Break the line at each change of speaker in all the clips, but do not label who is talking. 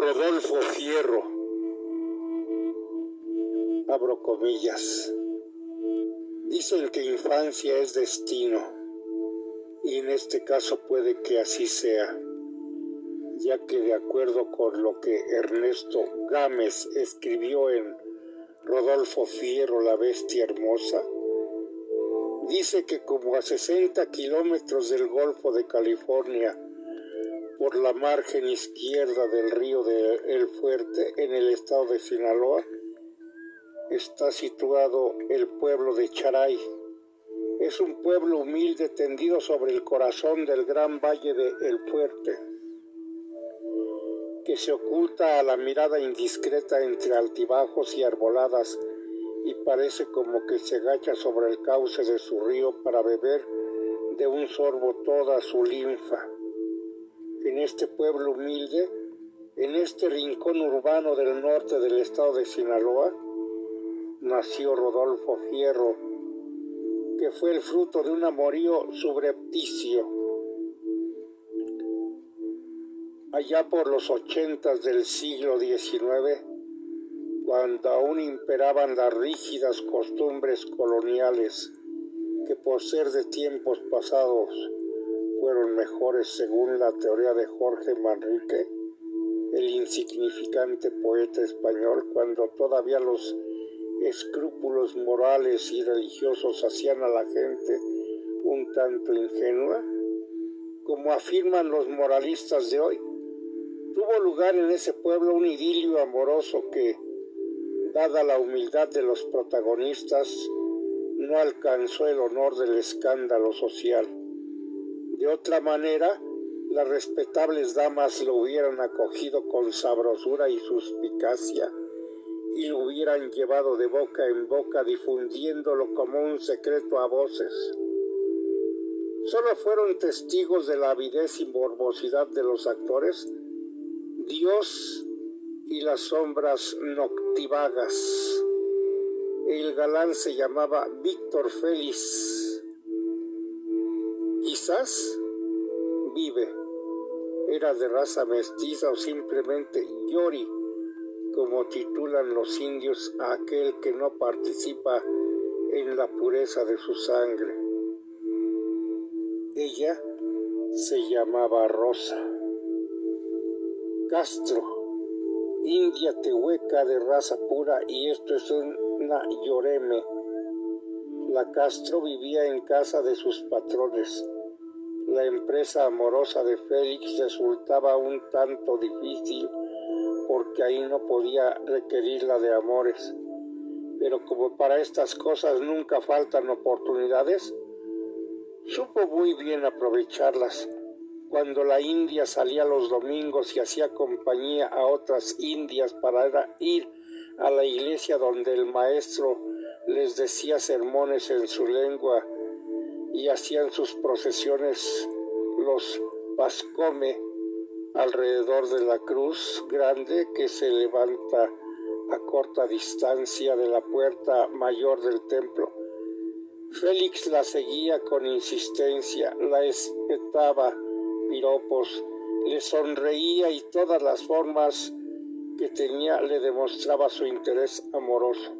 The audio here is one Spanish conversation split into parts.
Rodolfo Fierro, abro comillas, dicen que infancia es destino, y en este caso puede que así sea, ya que de acuerdo con lo que Ernesto Gámez escribió en Rodolfo Fierro, la bestia hermosa, dice que como a 60 kilómetros del Golfo de California, por la margen izquierda del río de El Fuerte, en el estado de Sinaloa, está situado el pueblo de Charay. Es un pueblo humilde tendido sobre el corazón del gran valle de El Fuerte, que se oculta a la mirada indiscreta entre altibajos y arboladas y parece como que se agacha sobre el cauce de su río para beber de un sorbo toda su linfa. En este pueblo humilde, en este rincón urbano del norte del estado de Sinaloa, nació Rodolfo Fierro, que fue el fruto de un amorío subrepticio. Allá por los 80 del siglo XIX, cuando aún imperaban las rígidas costumbres coloniales, que por ser de tiempos pasados fueron mejores según la teoría de Jorge Manrique, el insignificante poeta español, cuando todavía los escrúpulos morales y religiosos hacían a la gente un tanto ingenua, como afirman los moralistas de hoy, tuvo lugar en ese pueblo un idilio amoroso que, dada la humildad de los protagonistas, no alcanzó el honor del escándalo social. De otra manera, las respetables damas lo hubieran acogido con sabrosura y suspicacia y lo hubieran llevado de boca en boca difundiéndolo como un secreto a voces. Solo fueron testigos de la avidez y morbosidad de los actores Dios y las sombras noctivagas. El galán se llamaba Víctor Félix. Quizás vive, era de raza mestiza o simplemente Yori, como titulan los indios a aquel que no participa en la pureza de su sangre. Ella se llamaba Rosa Castro, india tehueca de raza pura, y esto es una yoreme. La Castro vivía en casa de sus patrones. La empresa amorosa de Félix resultaba un tanto difícil porque ahí no podía requerirla de amores. Pero como para estas cosas nunca faltan oportunidades, supo muy bien aprovecharlas. Cuando la india salía los domingos y hacía compañía a otras indias para ir a la iglesia donde el maestro les decía sermones en su lengua y hacían sus procesiones los pascome alrededor de la cruz grande que se levanta a corta distancia de la puerta mayor del templo. Félix la seguía con insistencia, la espetaba piropos, le sonreía y todas las formas que tenía le demostraba su interés amoroso.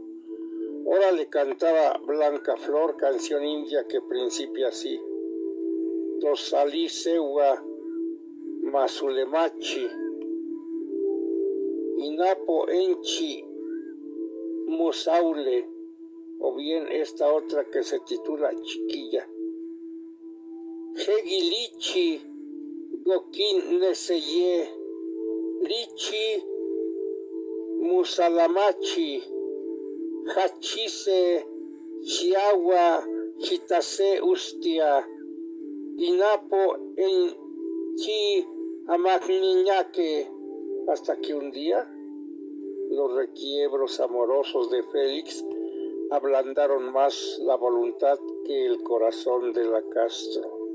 Ahora le cantaba Blanca Flor, canción india que principia así: Tosali Sewa Masulemachi Inapo Enchi Musaule, o bien esta otra que se titula Chiquilla. Hegilichi Gokin Neseye Lichi Musalamachi Hachise Chiagua Chitase Ustia Inapo Enchi Amagniñaque, hasta que un día los requiebros amorosos de Félix ablandaron más la voluntad que el corazón de la Castro.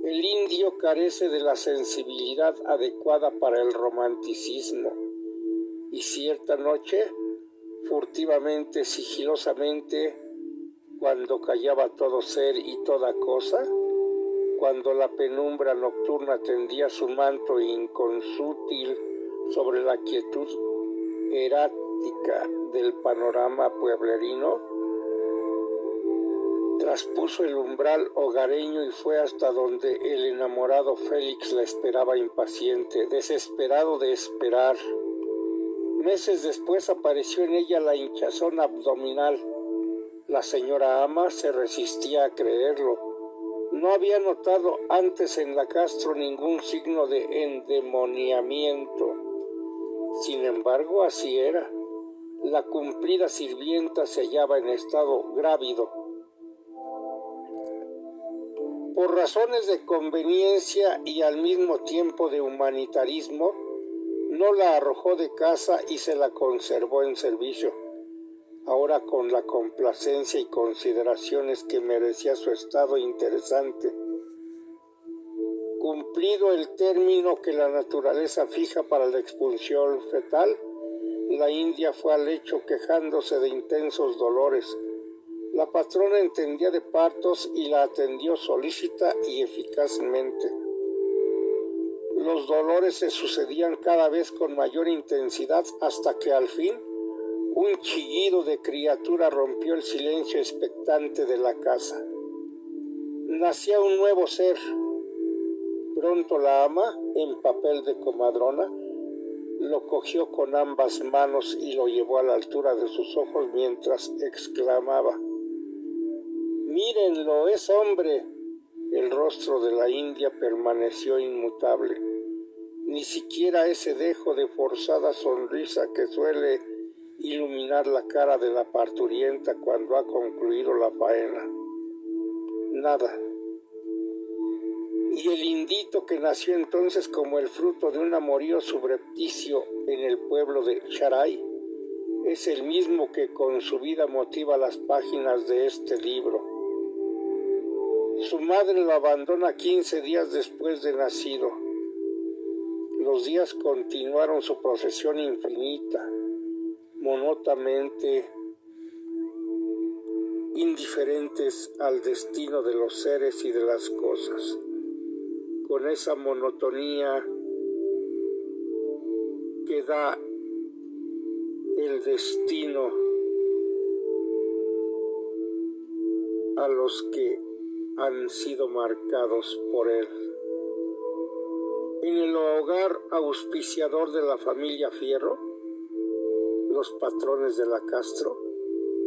El indio carece de la sensibilidad adecuada para el romanticismo, y cierta noche, furtivamente, sigilosamente, cuando callaba todo ser y toda cosa, cuando la penumbra nocturna tendía su manto inconsútil sobre la quietud erática del panorama pueblerino, traspuso el umbral hogareño y fue hasta donde el enamorado Félix la esperaba impaciente, desesperado de esperar. Meses después apareció en ella la hinchazón abdominal. La señora ama se resistía a creerlo. No había notado antes en la Castro ningún signo de endemoniamiento. Sin embargo, así era. La cumplida sirvienta se hallaba en estado grávido. Por razones de conveniencia y al mismo tiempo de humanitarismo, no la arrojó de casa y se la conservó en servicio, ahora con la complacencia y consideraciones que merecía su estado interesante. Cumplido el término que la naturaleza fija para la expulsión fetal, la india fue al lecho quejándose de intensos dolores. La patrona entendía de partos y la atendió solícita y eficazmente. Los dolores se sucedían cada vez con mayor intensidad hasta que al fin un chillido de criatura rompió el silencio expectante de la casa. Nacía un nuevo ser. Pronto la ama, en papel de comadrona, lo cogió con ambas manos y lo llevó a la altura de sus ojos mientras exclamaba: «¡Mírenlo, es hombre!». El rostro de la india permaneció inmutable. Ni siquiera ese dejo de forzada sonrisa que suele iluminar la cara de la parturienta cuando ha concluido la faena. Nada. Y el indito que nació entonces como el fruto de un amorío subrepticio en el pueblo de Charay es el mismo que con su vida motiva las páginas de este libro. Su madre lo abandona 15 días después de nacido. Los días continuaron su procesión infinita, monótonamente indiferentes al destino de los seres y de las cosas. Con esa monotonía que da el destino a los que han sido marcados por él. En el hogar auspiciador de la familia Fierro, los patrones de la Castro,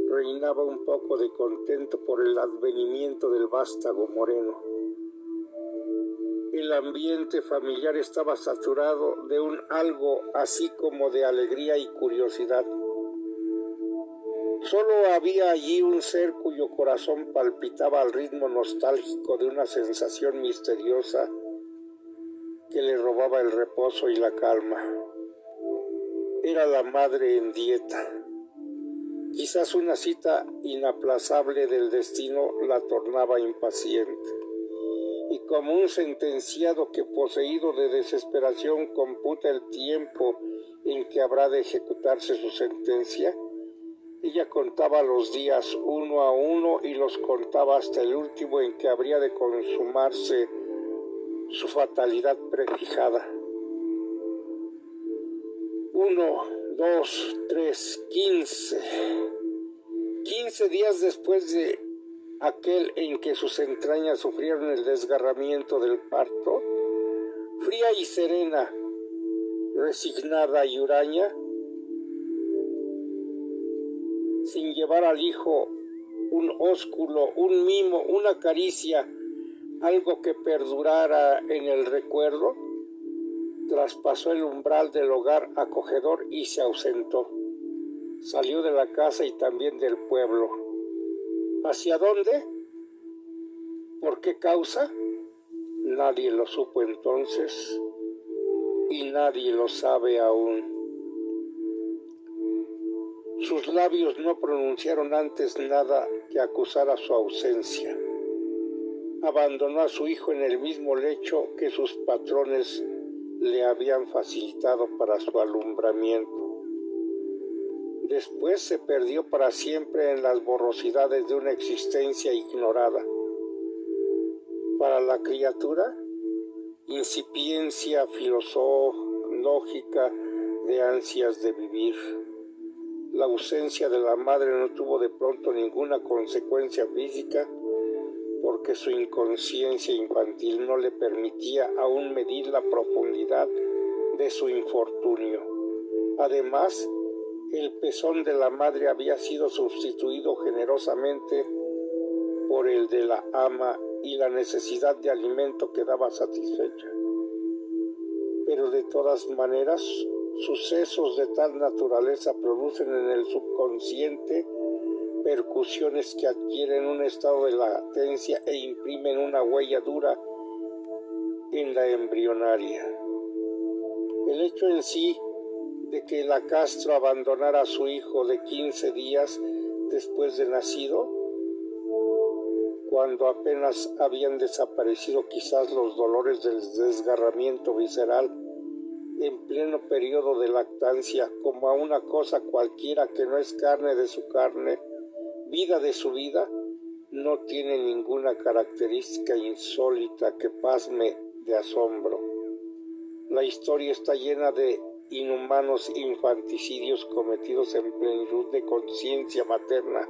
reinaba un poco de contento por el advenimiento del vástago moreno. El ambiente familiar estaba saturado de un algo así como de alegría y curiosidad. Solo había allí un ser cuyo corazón palpitaba al ritmo nostálgico de una sensación misteriosa que le robaba el reposo y la calma. Era la madre en dieta. Quizás una cita inaplazable del destino la tornaba impaciente. Y como un sentenciado que poseído de desesperación computa el tiempo en que habrá de ejecutarse su sentencia, ella contaba los días uno a uno y los contaba hasta el último en que habría de consumarse su fatalidad prefijada. 1, 2, 3, 15. 15 días después de aquel en que sus entrañas sufrieron el desgarramiento del parto, fría y serena, resignada y huraña, sin llevar al hijo un ósculo, un mimo, una caricia, algo que perdurara en el recuerdo, traspasó el umbral del hogar acogedor y se ausentó. Salió de la casa y también del pueblo. ¿Hacia dónde? ¿Por qué causa? Nadie lo supo entonces y nadie lo sabe aún. Sus labios no pronunciaron antes nada que acusara su ausencia. Abandonó a su hijo en el mismo lecho que sus patrones le habían facilitado para su alumbramiento. Después se perdió para siempre en las borrosidades de una existencia ignorada. Para la criatura, incipiencia filosófica, de ansias de vivir. La ausencia de la madre no tuvo de pronto ninguna consecuencia física, porque su inconsciencia infantil no le permitía aún medir la profundidad de su infortunio. Además, el pezón de la madre había sido sustituido generosamente por el de la ama y la necesidad de alimento quedaba satisfecha. Pero de todas maneras, sucesos de tal naturaleza producen en el subconsciente percusiones que adquieren un estado de latencia e imprimen una huella dura en la embrionaria. El hecho en sí de que la Castro abandonara a su hijo de 15 días después de nacido, cuando apenas habían desaparecido quizás los dolores del desgarramiento visceral, en pleno periodo de lactancia, como a una cosa cualquiera que no es carne de su carne, vida de su vida, no tiene ninguna característica insólita que pasme de asombro. La historia está llena de inhumanos infanticidios cometidos en plenitud de conciencia materna.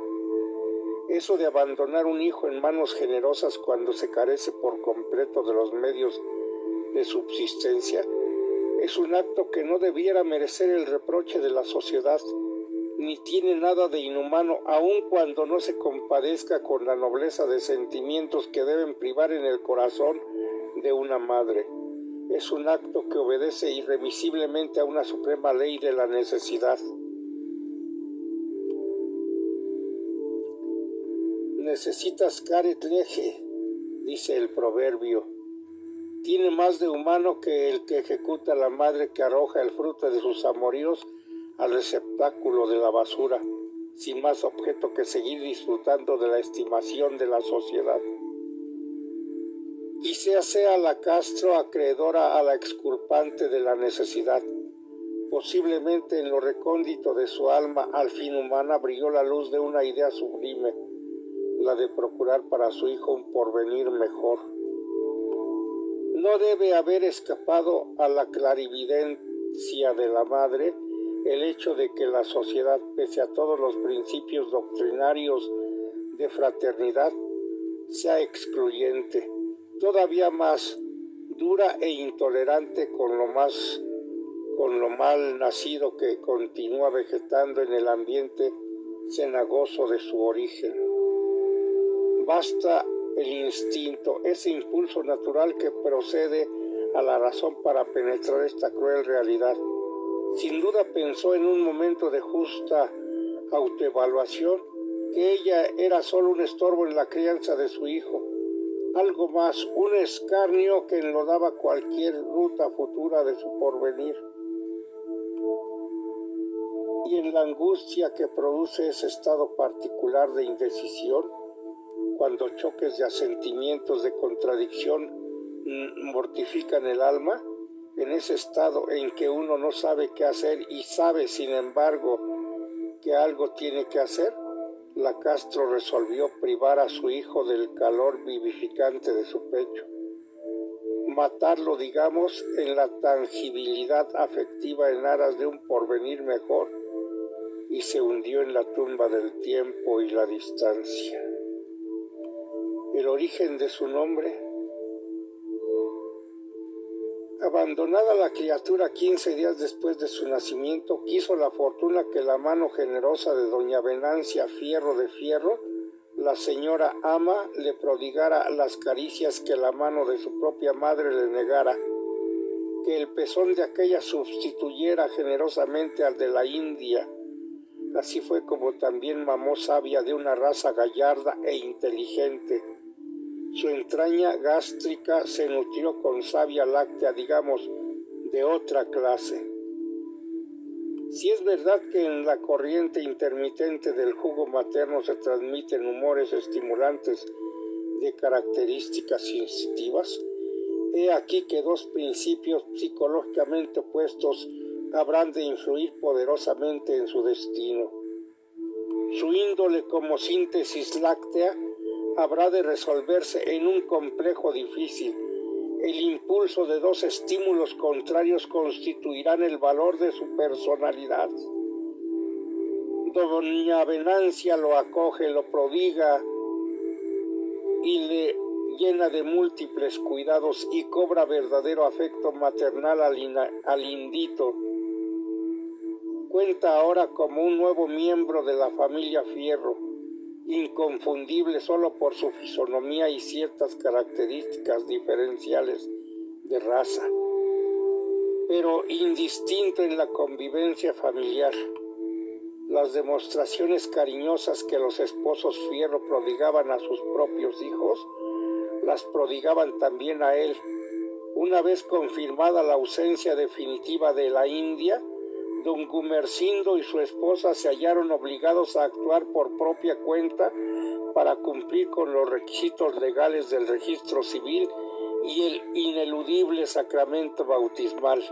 Eso de abandonar un hijo en manos generosas cuando se carece por completo de los medios de subsistencia es un acto que no debiera merecer el reproche de la sociedad, ni tiene nada de inhumano, aun cuando no se compadezca con la nobleza de sentimientos que deben privar en el corazón de una madre. Es un acto que obedece irremisiblemente a una suprema ley de la necesidad. Necesitas caret lege, dice el proverbio. Tiene más de humano que el que ejecuta la madre que arroja el fruto de sus amoríos al receptáculo de la basura, sin más objeto que seguir disfrutando de la estimación de la sociedad. Quizá sea la Castro acreedora a la exculpante de la necesidad. Posiblemente en lo recóndito de su alma al fin humana brilló la luz de una idea sublime, la de procurar para su hijo un porvenir mejor. No debe haber escapado a la clarividencia de la madre el hecho de que la sociedad, pese a todos los principios doctrinarios de fraternidad, sea excluyente, todavía más dura e intolerante con lo mal nacido que continúa vegetando en el ambiente cenagoso de su origen. Basta el instinto, ese impulso natural que procede a la razón para penetrar esta cruel realidad. Sin duda pensó en un momento de justa autoevaluación que ella era solo un estorbo en la crianza de su hijo, algo más, un escarnio que enlodaba cualquier ruta futura de su porvenir. Y en la angustia que produce ese estado particular de indecisión, cuando choques de asentimientos de contradicción mortifican el alma, en ese estado en que uno no sabe qué hacer y sabe, sin embargo, que algo tiene que hacer, la Castro resolvió privar a su hijo del calor vivificante de su pecho, matarlo, digamos, en la tangibilidad afectiva en aras de un porvenir mejor, y se hundió en la tumba del tiempo y la distancia. El origen de su nombre. Abandonada la criatura 15 días después de su nacimiento, quiso la fortuna que la mano generosa de doña Venancia Fierro de Fierro, la señora ama, le prodigara las caricias que la mano de su propia madre le negara, que el pezón de aquella sustituyera generosamente al de la India. Así fue como también mamó savia de una raza gallarda e inteligente. Su entraña gástrica se nutrió con savia láctea, digamos, de otra clase. Si es verdad que en la corriente intermitente del jugo materno se transmiten humores estimulantes de características sensitivas, he aquí que dos principios psicológicamente opuestos habrán de influir poderosamente en su destino. Su índole como síntesis láctea habrá de resolverse en un complejo difícil, El impulso de dos estímulos contrarios constituirán el valor de su personalidad. Doña Venancia lo acoge, lo prodiga y le llena de múltiples cuidados y cobra verdadero afecto maternal al Indito. Cuenta ahora como un nuevo miembro de la familia Fierro, inconfundible solo por su fisonomía y ciertas características diferenciales de raza, pero indistinto en la convivencia familiar. Las demostraciones cariñosas que los esposos Fierro prodigaban a sus propios hijos, las prodigaban también a él. Una vez confirmada la ausencia definitiva de la India, don Gumersindo y su esposa se hallaron obligados a actuar por propia cuenta para cumplir con los requisitos legales del registro civil y el ineludible sacramento bautismal.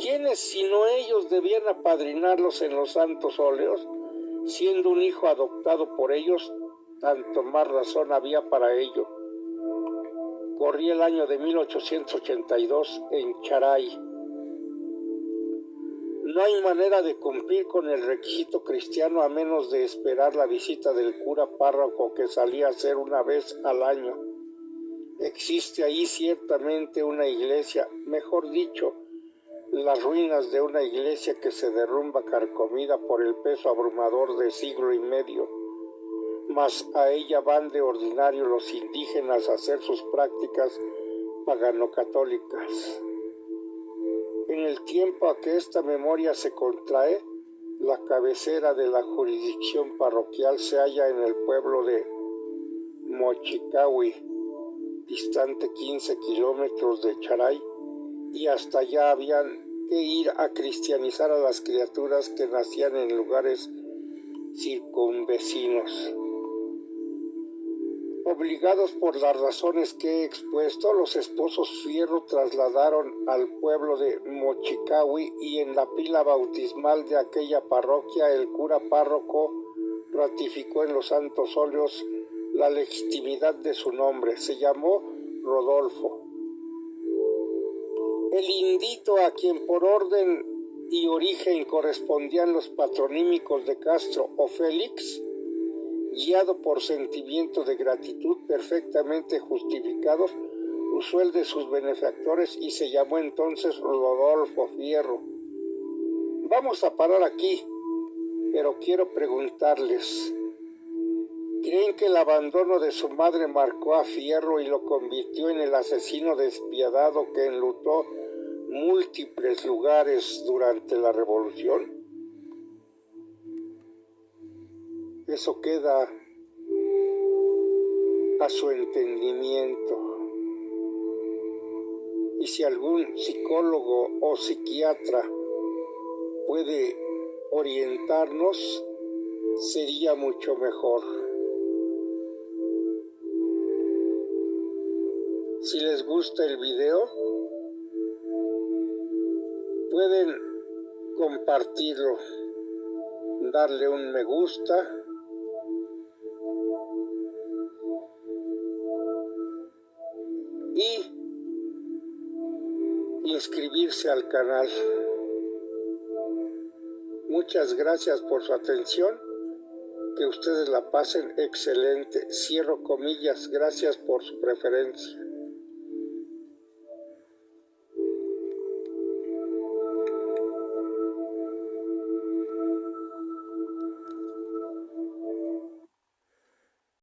¿Quiénes sino ellos debían apadrinarlos en los santos óleos? Siendo un hijo adoptado por ellos, tanto más razón había para ello. Corría el año de 1882 en Charay. No hay manera de cumplir con el requisito cristiano a menos de esperar la visita del cura párroco que salía a hacer una vez al año. Existe ahí ciertamente una iglesia, mejor dicho, las ruinas de una iglesia que se derrumba carcomida por el peso abrumador de siglo y medio, mas a ella van de ordinario los indígenas a hacer sus prácticas pagano-católicas. En el tiempo a que esta memoria se contrae, la cabecera de la jurisdicción parroquial se halla en el pueblo de Mochicahui, distante 15 kilómetros de Charay, y hasta allá habían que ir a cristianizar a las criaturas que nacían en lugares circunvecinos. Obligados por las razones que he expuesto, los esposos Fierro trasladaron al pueblo de Mochicahui y en la pila bautismal de aquella parroquia el cura párroco ratificó en los santos óleos la legitimidad de su nombre. Se llamó Rodolfo. El Indito, a quien por orden y origen correspondían los patronímicos de Castro o Félix, guiado por sentimientos de gratitud perfectamente justificados, usó el de sus benefactores y se llamó entonces Rodolfo Fierro. Vamos a parar aquí, pero quiero preguntarles, ¿creen que el abandono de su madre marcó a Fierro y lo convirtió en el asesino despiadado que enlutó múltiples lugares durante la Revolución? Eso queda a su entendimiento. Y si algún psicólogo o psiquiatra puede orientarnos, sería mucho mejor. Si les gusta el video, pueden compartirlo, darle un me gusta, y inscribirse al canal. Muchas gracias por su atención, que ustedes la pasen excelente. Cierro comillas, gracias por su preferencia.